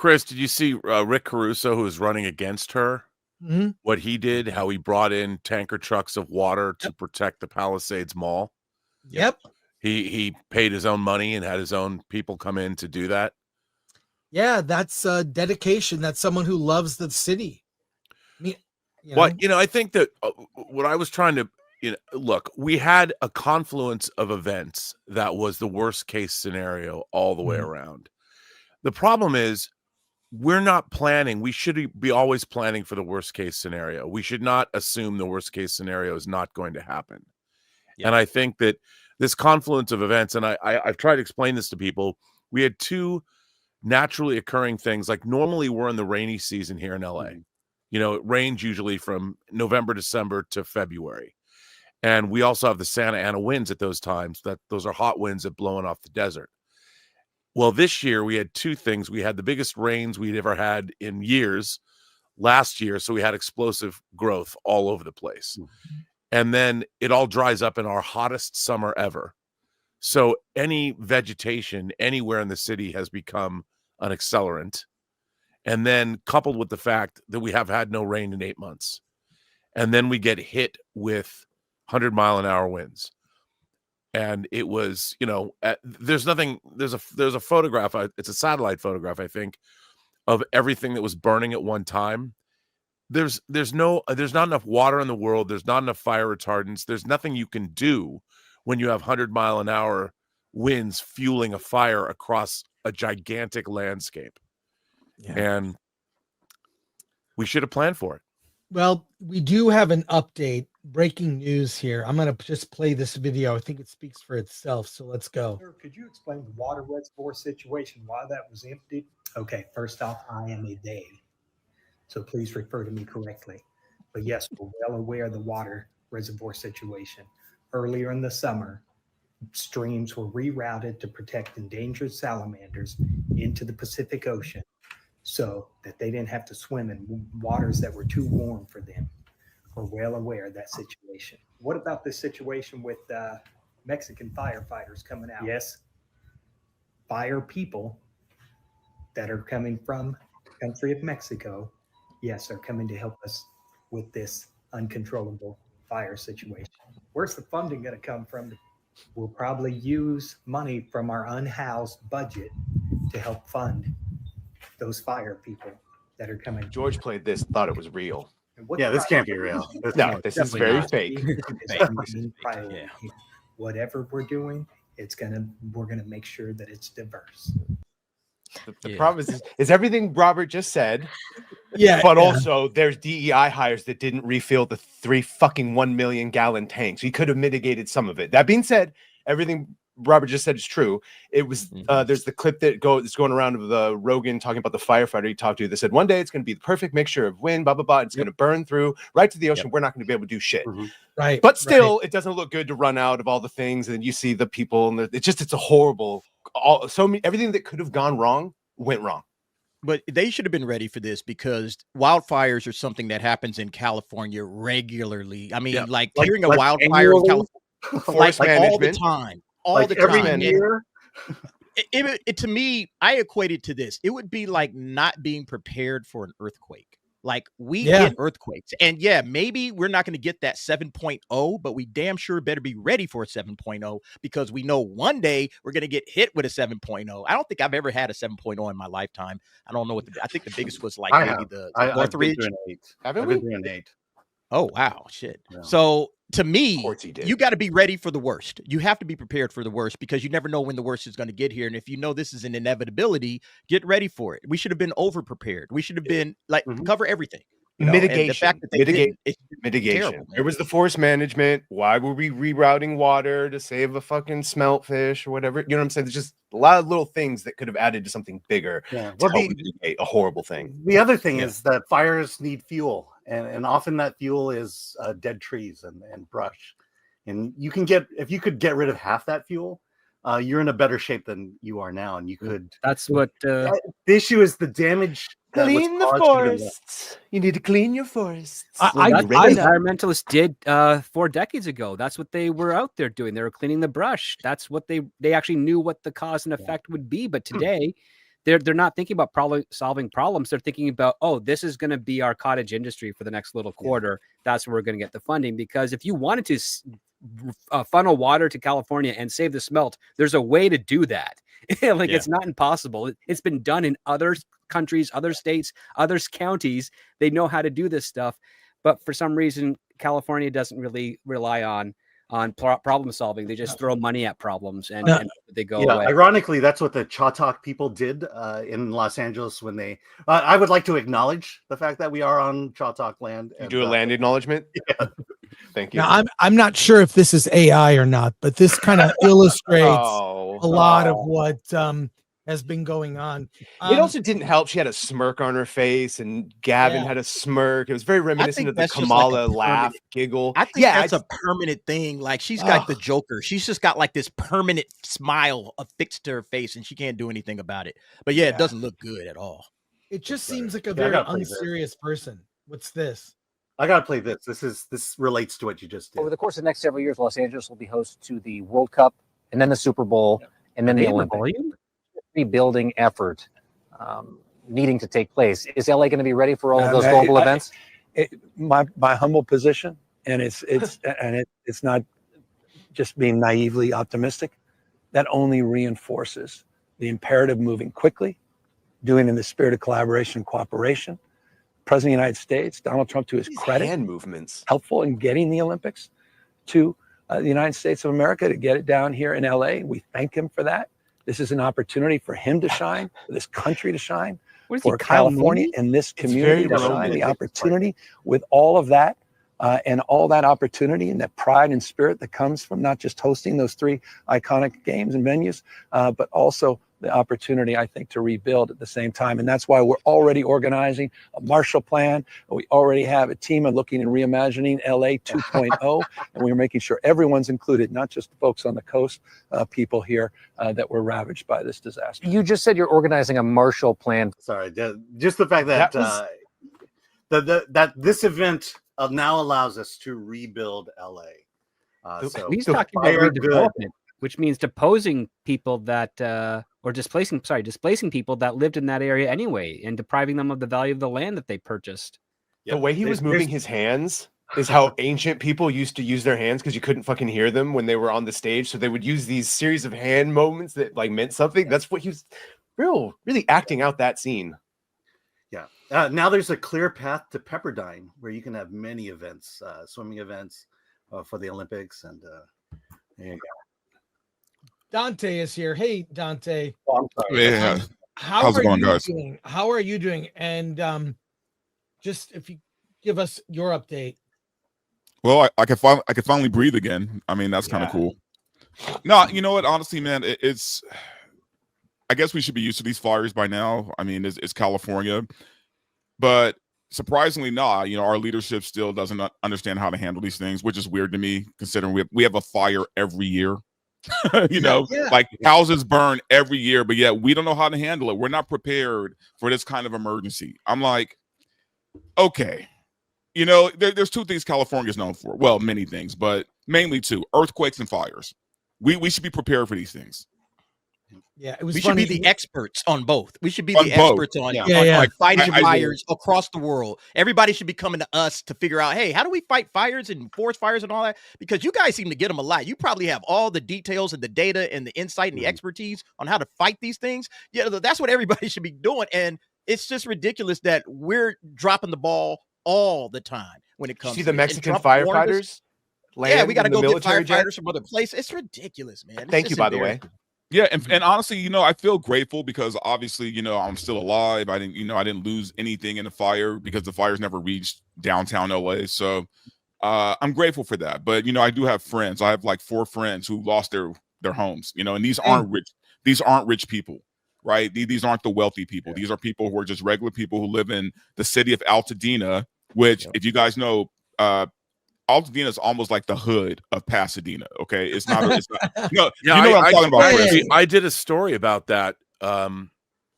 Chris, did you see Rick Caruso, who was running against her? Mm-hmm. What he did, how he brought in tanker trucks of water to protect the Palisades Mall. Yep. He paid his own money and had his own people come in to do that. Yeah, that's dedication. That's someone who loves the city. I think that what I was trying to, look, we had a confluence of events that was the worst case scenario all the way around. The problem is we're not planning. We should be always planning for the worst case scenario. We should not assume the worst case scenario is not going to happen. Yeah. And I think that this confluence of events, and I've tried to explain this to people, we had two naturally occurring things. Like normally we're in the rainy season here in LA. It rains usually from November, December to February. And we also have the Santa Ana winds at those times. Those are hot winds that blowing off the desert. Well, this year we had two things. We had the biggest rains we'd ever had in years last year. So we had explosive growth all over the place. And then it all dries up in our hottest summer ever. So any vegetation anywhere in the city has become an accelerant. And then coupled with the fact that we have had no rain in 8 months. And then we get hit with 100-mile-an-hour winds. And it was, there's a photograph, it's a satellite photograph, I think, of everything that was burning at one time. There's not enough water in the world. There's not enough fire retardants. There's nothing you can do when you have 100-mile-an-hour winds fueling a fire across a gigantic landscape. Yeah. And we should have planned for it. Well, we do have an update. Breaking news here. I'm going to just play this video. I think it speaks for itself. So let's go. Sir, could you explain the water reservoir situation, why that was emptied? Okay, first off, I am a they, so please refer to me correctly. But yes, we're well aware of the water reservoir situation. Earlier in the summer, streams were rerouted to protect endangered salamanders into the Pacific Ocean so that they didn't have to swim in waters that were too warm for them. We're well aware of that situation. What about this situation with Mexican firefighters coming out? Yes, fire people that are coming from the country of Mexico, yes, are coming to help us with this uncontrollable fire situation. Where's the funding going to come from? We'll probably use money from our unhoused budget to help fund those fire people that are coming. George played this, thought it was real. Yeah, this can't be real. No, this is very fake. Yeah. Whatever we're doing, we're gonna make sure that it's diverse. The problem is everything Robert just said. Yeah, but also there's DEI hires that didn't refill the 3 fucking 1 million gallon tanks. We could have mitigated some of it. That being said, everything Robert just said is true. It was there's the clip that's going around of the Rogan talking about the firefighter he talked to. They said one day it's going to be the perfect mixture of wind, blah blah blah. It's going to burn through right to the ocean. We're not going to be able to do shit. Right. But still, it doesn't look good to run out of all the things, and you see the people, and it's a horrible. Everything that could have gone wrong went wrong. But they should have been ready for this because wildfires are something that happens in California regularly. I mean, like hearing a wildfire in California, forest management all the time. All the every time. year. It to me, I equate it to this. It would be like not being prepared for an earthquake. Like we get earthquakes, and maybe we're not going to get that 7.0, but we damn sure better be ready for a 7.0 because we know one day we're going to get hit with a 7.0. I don't think I've ever had a 7.0 in my lifetime. I don't know I think the biggest was like maybe the Northridge. I've been through an 8. Oh wow, shit. Yeah. So to me, you got to be ready for the worst. You have to be prepared for the worst because you never know when the worst is going to get here. And if you know this is an inevitability, get ready for it. We should have been over prepared. We should have been like cover everything. Mitigation. The fact that they mitigation. Terrible, there was the forest management. Why were we rerouting water to save a fucking smelt fish or whatever? You know what I'm saying? There's just a lot of little things that could have added to something bigger. Yeah. To help mitigate a horrible thing. The other thing is that fires need fuel, and often that fuel is dead trees and brush. And if you could get rid of half that fuel, you're in a better shape than you are now. And you could. That's what the issue is. The damage. Clean the forests. You need to clean your forests. Environmentalists did 4 decades ago. That's what they were out there doing. They were cleaning the brush. That's what they actually knew what the cause and effect would be. But today, they're not thinking about solving problems. They're thinking about, oh, this is going to be our cottage industry for the next little quarter. That's where we're going to get the funding. Because if you wanted to funnel water to California and save the smelt, there's a way to do that. It's not impossible. It's been done in other countries, other states, other counties. They know how to do this stuff. But for some reason, California doesn't really rely on problem solving. They just throw money at problems and they go away. Ironically, that's what the Chautauqua people did in Los Angeles when they. I would like to acknowledge the fact that we are on Chautauqua land. You do a land acknowledgement. Yeah. Thank you. Now, I'm not sure if this is AI or not, but this kind of illustrates a lot of what has been going on. It also didn't help. She had a smirk on her face, and Gavin had a smirk. It was very reminiscent of the Kamala laugh, giggle. I think that's a permanent thing. Like, she's got the Joker. She's just got like this permanent smile affixed to her face, and she can't do anything about it. But it doesn't look good at all. It just seems like a very unserious person. What's this? I gotta play this. This relates to what you just did. Over the course of the next several years, Los Angeles will be host to the World Cup, and then the Super Bowl, and then the Olympics. Rebuilding effort needing to take place. Is LA going to be ready for all of those global events? My humble position, and it's not just being naively optimistic. That only reinforces the imperative moving quickly, doing in the spirit of collaboration and cooperation. President of the United States, Donald Trump, to his credit, hand movements helpful in getting the Olympics to the United States of America to get it down here in LA. We thank him for that. This is an opportunity for him to shine, for this country to shine, for California and this community to shine. The opportunity with all of that and all that opportunity and that pride and spirit that comes from not just hosting those 3 iconic games and venues, but also the opportunity, I think, to rebuild at the same time. And that's why we're already organizing a Marshall Plan. We already have a team of looking and reimagining LA 2.0, and we're making sure everyone's included, not just the folks on the coast, people here that were ravaged by this disaster. You just said you're organizing a Marshall Plan. Sorry, just the fact that that this event now allows us to rebuild LA. So he's talking about redevelopment, which means deposing people that or displacing people that lived in that area anyway and depriving them of the value of the land that they purchased. The way he was moving his hands is how ancient people used to use their hands, because you couldn't fucking hear them when they were on the stage. So they would use these series of hand movements that like meant something. That's what he was really acting out that scene. Yeah. Now there's a clear path to Pepperdine where you can have many events, swimming events for the Olympics. And there you go. Dante is here. Hey, Dante. Oh, I'm sorry. Yeah. How's it going, guys? How are you doing? And just if you give us your update. Well, I can finally breathe again. I mean, that's kind of cool. No, you know what? Honestly, man, it's. I guess we should be used to these fires by now. I mean, it's California, but surprisingly not. You know, our leadership still doesn't understand how to handle these things, which is weird to me, considering we have a fire every year. You know, like houses burn every year, but yet we don't know how to handle it. We're not prepared for this kind of emergency. I'm like, okay, you know, there's 2 things California is known for. Well, many things, but mainly 2: earthquakes and fires. We should be prepared for these things. Yeah, it was. We should be the experts on both. We should be On the both. experts on Like, fighting fires across the world. Everybody should be coming to us to figure out, hey, how do we fight fires and forest fires and all that? Because you guys seem to get them a lot. You probably have all the details and the data and the insight and the expertise on how to fight these things. Yeah, that's what everybody should be doing. And it's just ridiculous that we're dropping the ball all the time when it comes to the Mexican firefighters. Yeah, we got to go get firefighters jet from other places. It's ridiculous, man. Thank you, by the way. Yeah, and honestly, you know, I feel grateful because obviously, you know, I'm still alive. I didn't lose anything in the fire because the fires never reached downtown LA. So I'm grateful for that. But you know, I do have friends. I have like 4 friends who lost their homes. You know, and these aren't rich. These aren't rich people, right? These aren't the wealthy people. These are people who are just regular people who live in the city of Altadena, which, if you guys know, Altadena is almost like the hood of Pasadena. Okay, it's not. You know what I'm talking about. I did a story about that on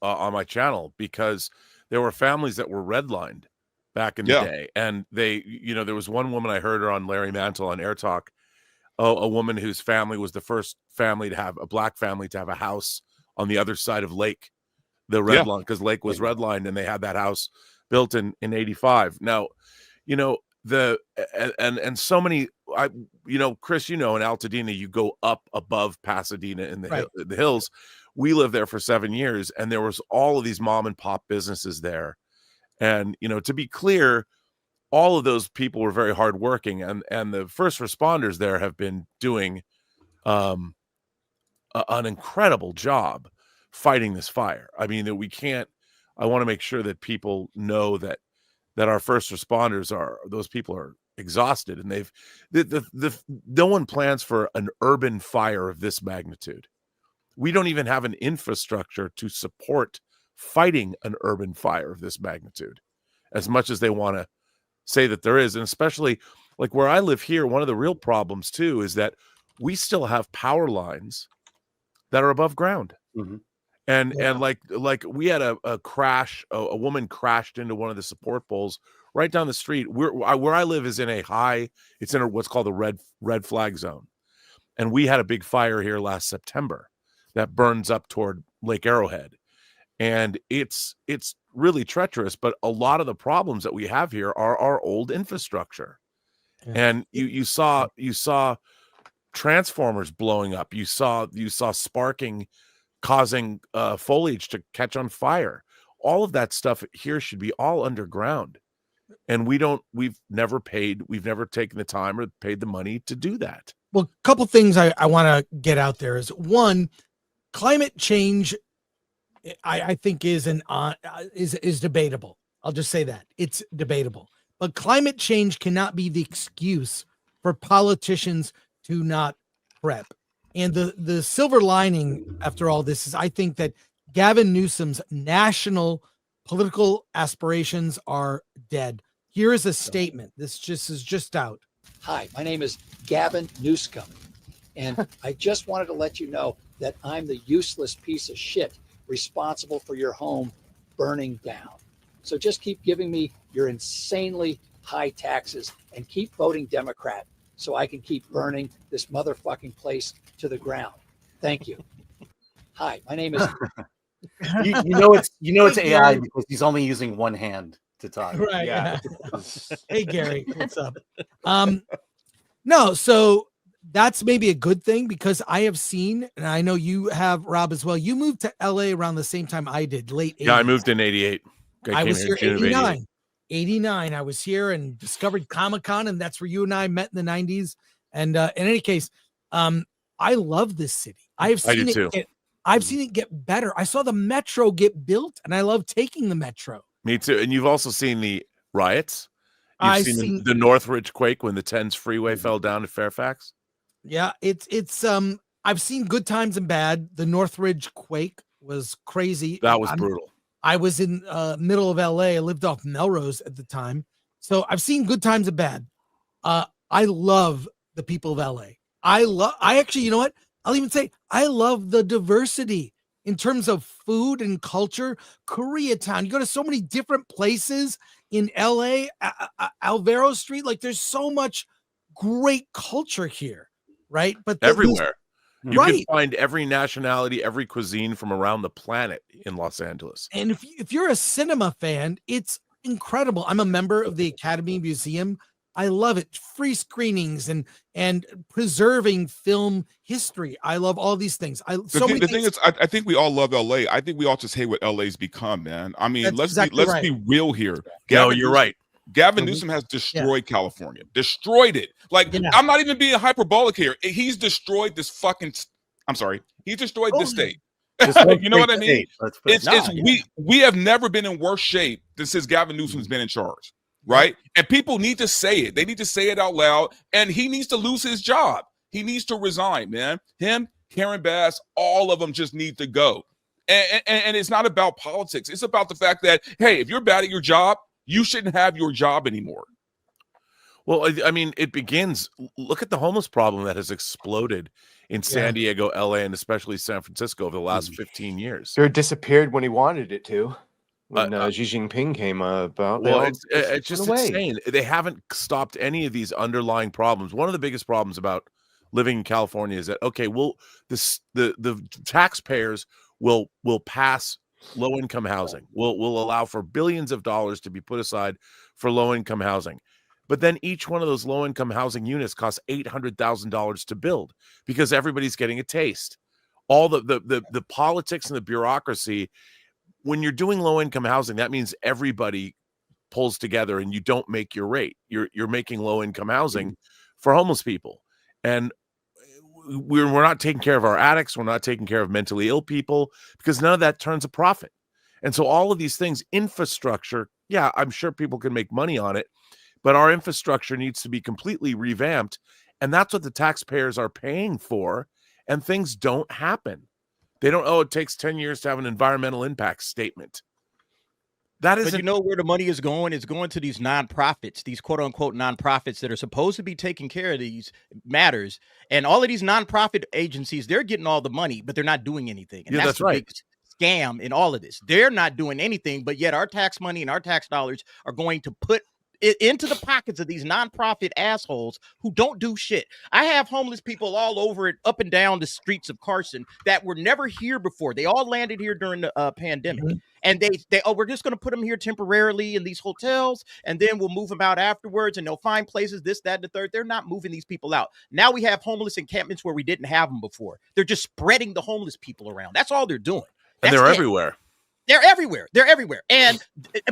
my channel because there were families that were redlined back in the day, and they, you know, there was one woman, I heard her on Larry Mantle on Air Talk, a woman whose family was the first family to have a black family to have a house on the other side of Lake the red line, because Lake was redlined and they had that house built in 85. Now, you know, and so many, Chris, in Altadena, you go up above Pasadena in the hills. We lived there for 7 years, and there was all of these mom and pop businesses there. And, to be clear, all of those people were very hardworking, and the first responders there have been doing an incredible job fighting this fire. I mean, I want to make sure that people know that our first responders those people are exhausted, and no one plans for an urban fire of this magnitude. We don't even have an infrastructure to support fighting an urban fire of this magnitude, as much as they want to say that there is. And especially like where I live here, one of the real problems too is that we still have power lines that are above ground. Mm-hmm. And like we had a crash. A woman crashed into one of the support poles right down the street. Where I live is in it's in what's called the red flag zone. And we had a big fire here last September that burns up toward Lake Arrowhead. And it's really treacherous, but a lot of the problems that we have here are our old infrastructure. Yeah. And you saw transformers blowing up. You saw sparking, causing foliage to catch on fire. All of that stuff here should be all underground. And we've never taken the time or paid the money to do that. Well, a couple things I want to get out there is, one, climate change, I think is debatable. I'll just say that it's debatable, but climate change cannot be the excuse for politicians to not prep. And the silver lining after all this is, I think that Gavin Newsom's national political aspirations are dead. Here is a statement. This is just out. Hi, my name is Gavin Newsom, and I just wanted to let you know that I'm the useless piece of shit responsible for your home burning down. So just keep giving me your insanely high taxes and keep voting Democrat so I can keep burning this motherfucking place to the ground. Thank you. Hi, my name is it's AI because he's only using one hand to talk. Right. Yeah. Hey Gary, what's up? No, so that's maybe a good thing, because I have seen, and I know you have, Rob, as well. You moved to LA around the same time I did, late 80s. Yeah, I moved in 88. I was here 89. 89. I was here and discovered Comic-Con, and that's where you and I met in the 90s. And in any case, I love this city. I've seen it get better. I saw the metro get built, and I love taking the metro. Me too. And you've also seen the riots. You've seen the Northridge quake when the 10s freeway fell down to Fairfax. Yeah, it's I've seen good times and bad. The Northridge quake was crazy. That was brutal. I was in middle of LA. I lived off Melrose at the time. So I've seen good times and bad. I love the people of LA. I actually, you know what? I'll even say I love the diversity in terms of food and culture. Koreatown, you go to so many different places in LA, Alvaro Street. Like, there's so much great culture here, right? But everywhere. You can find every nationality, every cuisine from around the planet in Los Angeles. And if you're a cinema fan, it's incredible. I'm a member of the Academy Museum. I love it. Free screenings and preserving film history. I love all these things. The thing is, I think we all love LA. I think we all just hate what LA's become, man. I mean, let's be real here. No, you're right. Gavin Newsom has destroyed California. Destroyed it. Like, I'm not even being hyperbolic here. He's destroyed this fucking, I'm sorry. He's destroyed this state. You know what I mean? We have never been in worse shape than since Gavin Newsom's been in charge. Right? And people need to say it. They need to say it out loud. And he needs to lose his job. He needs to resign, man. Him, Karen Bass, all of them just need to go. And it's not about politics. It's about the fact that, hey, if you're bad at your job, you shouldn't have your job anymore. Well, I mean, it begins. Look at the homeless problem that has exploded in San Diego, LA, and especially San Francisco over the last 15 years. It disappeared when he wanted it to. When Xi Jinping came about, well, it's just insane. They haven't stopped any of these underlying problems. One of the biggest problems about living in California is that, okay, well, the taxpayers will pass low-income housing. We'll allow for billions of dollars to be put aside for low-income housing. But then each one of those low-income housing units costs $800,000 to build because everybody's getting a taste. All the politics and the bureaucracy, when you're doing low-income housing, that means everybody pulls together and you don't make your rate. You're making low-income housing for homeless people. And we're not taking care of our addicts. We're not taking care of mentally ill people because none of that turns a profit. And so all of these things, infrastructure, yeah, I'm sure people can make money on it, but our infrastructure needs to be completely revamped. And that's what the taxpayers are paying for. And things don't happen. They don't, it takes 10 years to have an environmental impact statement. That is, but you know where the money is going? It's going to these nonprofits, these quote unquote nonprofits that are supposed to be taking care of these matters. And all of these nonprofit agencies, they're getting all the money, but they're not doing anything. And that's the big scam in all of this. They're not doing anything, but yet our tax money and our tax dollars are going to put it into the pockets of these nonprofit assholes who don't do shit. I have homeless people all over it, up and down the streets of Carson that were never here before. They all landed here during the pandemic. Mm-hmm. And they we're just going to put them here temporarily in these hotels, and then we'll move them out afterwards, and they'll find places, this, that, and the third. They're not moving these people out. Now we have homeless encampments where we didn't have them before. They're just spreading the homeless people around. That's all they're doing. And they're everywhere. They're everywhere. They're everywhere. And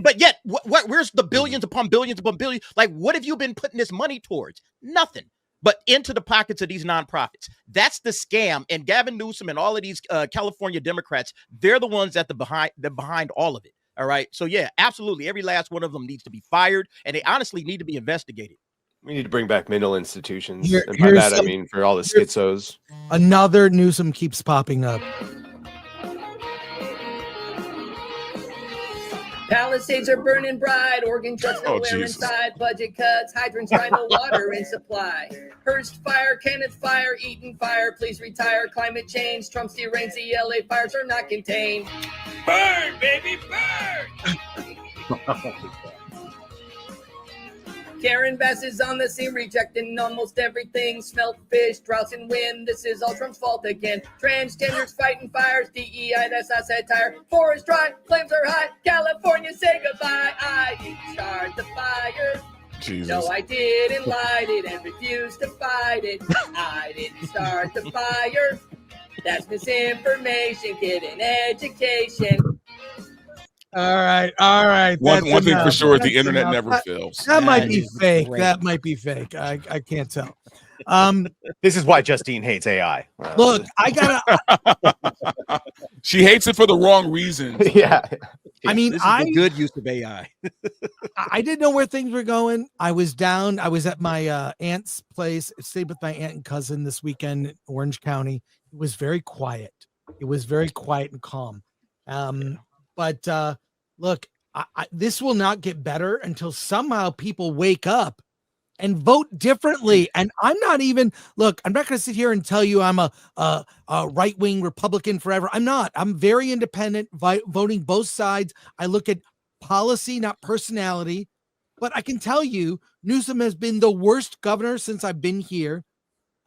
but yet, where's the billions upon billions upon billions? Like, what have you been putting this money towards? Nothing. But into the pockets of these nonprofits. That's the scam. And Gavin Newsom and all of these California Democrats, they're the ones that they're behind all of it. All right. So yeah, absolutely. Every last one of them needs to be fired, and they honestly need to be investigated. We need to bring back mental institutions. And by that, I mean for all the schizos. Another Newsom keeps popping up. Palisades are burning bright, organ trucks nowhere inside, budget cuts, hydrants find no water in supply. Hearst fire, Kenneth fire, Eaton fire, please retire, climate change, Trump's deranged, the LA fires are not contained. Burn, baby, burn! Karen Bass is on the scene, rejecting almost everything. Smelt fish, droughts and wind. This is all Trump's fault again. Transgenders fighting fires. DEI, that's not satire. Forest dry, flames are high. California, say goodbye. I didn't start the fire. Jesus. No, I didn't light it and refused to fight it. I didn't start the fire. That's misinformation. Get an education. All right. One thing for sure, the internet never fails. That might be fake. That might be fake. I can't tell. This is why Justine hates AI. Look, I gotta. She hates it for the wrong reasons. Yeah. I mean, this is a good use of AI. I didn't know where things were going. I was down. I was at my aunt's place. Stayed with my aunt and cousin this weekend in Orange County. It was very quiet. It was very quiet and calm. But look, this will not get better until somehow people wake up and vote differently. And I'm not even, look, I'm not going to sit here and tell you I'm a right-wing Republican forever. I'm not. I'm very independent, voting both sides. I look at policy, not personality. But I can tell you, Newsom has been the worst governor since I've been here.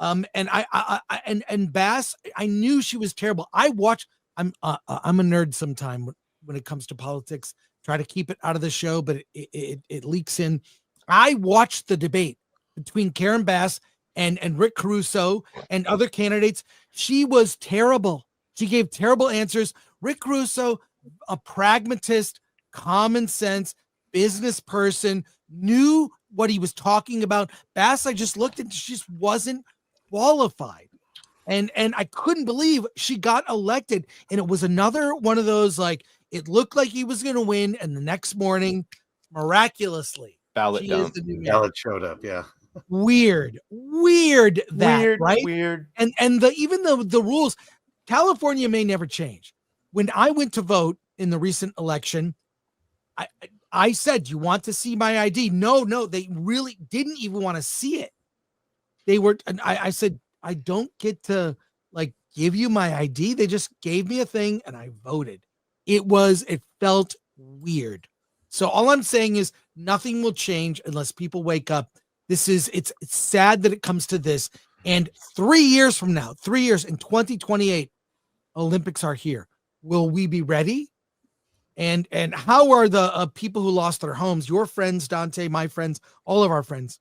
And and Bass, I knew she was terrible. I'm a nerd sometime when it comes to politics. Try to keep it out of the show, but it leaks in. I watched the debate between Karen Bass and Rick Caruso and other candidates. She was terrible. She gave terrible answers. Rick Caruso, a pragmatist, common sense business person, knew what he was talking about. Bass, I just looked at, she just wasn't qualified. And I couldn't believe she got elected. And it was another one of those, like, it looked like he was going to win. And the next morning, miraculously, ballot showed up. Yeah. Weird, right? Weird. And even the rules, California may never change. When I went to vote in the recent election, I said, "You want to see my ID?" No, they really didn't even want to see it. They were, and I said, "I don't get to like give you my ID." They just gave me a thing and I voted. It felt weird. So all I'm saying is nothing will change unless people wake up. It's sad that it comes to this. And 3 years from now, 3 years in 2028, Olympics are here. Will we be ready? And how are the people who lost their homes, your friends, Dante, my friends, all of our friends,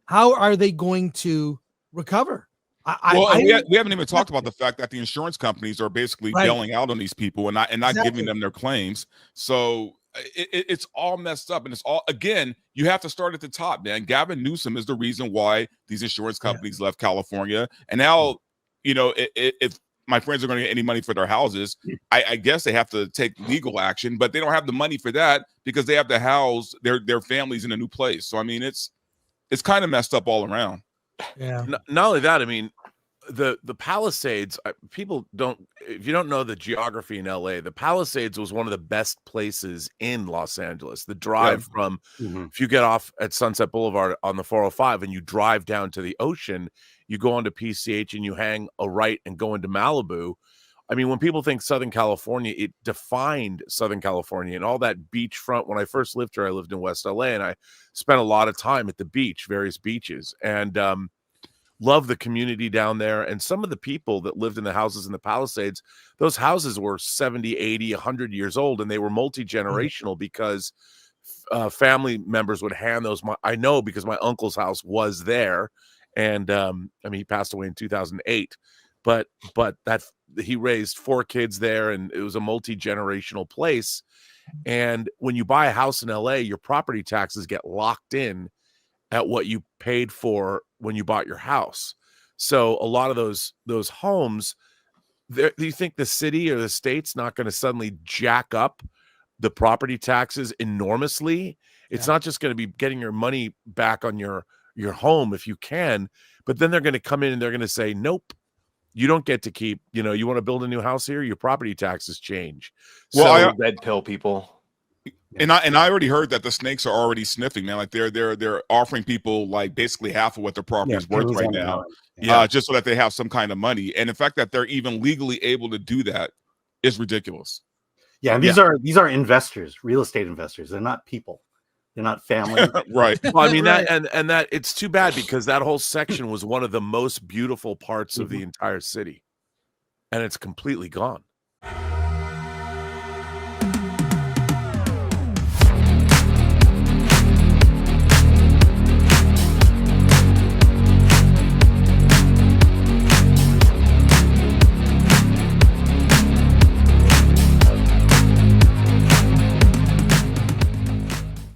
how are they going to recover? We haven't even talked about the fact that the insurance companies are basically bailing out on these people and not giving them their claims. So it's all messed up, and it's all, again, you have to start at the top, man. Gavin Newsom is the reason why these insurance companies left California, and now, you know, if my friends are going to get any money for their houses, I guess they have to take legal action, but they don't have the money for that because they have to house their families in a new place. So I mean, it's kind of messed up all around. Yeah. Not only that, I mean, the Palisades, people don't, if you don't know the geography in LA, the Palisades was one of the best places in Los Angeles. The drive from, if you get off at Sunset Boulevard on the 405 and you drive down to the ocean, you go onto PCH and you hang a right and go into Malibu. I mean, when people think Southern California, it defined Southern California and all that beachfront. When I first lived here, I lived in West LA, and I spent a lot of time at the beach, various beaches, and love the community down there. And some of the people that lived in the houses in the Palisades, those houses were 70, 80, 100 years old, and they were multi-generational because family members would hand those. I know because my uncle's house was there, and I mean, he passed away in 2008, but that he raised 4 kids there, and it was a multi-generational place. And when you buy a house in LA, your property taxes get locked in at what you paid for when you bought your house. So a lot of those homes, do you think the city or the state's not going to suddenly jack up the property taxes enormously? It's not just going to be getting your money back on your home if you can, but then they're going to come in and they're going to say, nope, you don't get to keep, you know, you want to build a new house here, your property taxes change. Well, red pill people. And I already heard that the snakes are already sniffing, man. Like they're offering people like basically half of what their property is worth right now, just so that they have some kind of money. And the fact that they're even legally able to do that is ridiculous. Yeah, and these are investors, real estate investors. They're not people. They're not family. Right. Well, I mean, that and that it's too bad because that whole section was one of the most beautiful parts of the entire city, and it's completely gone.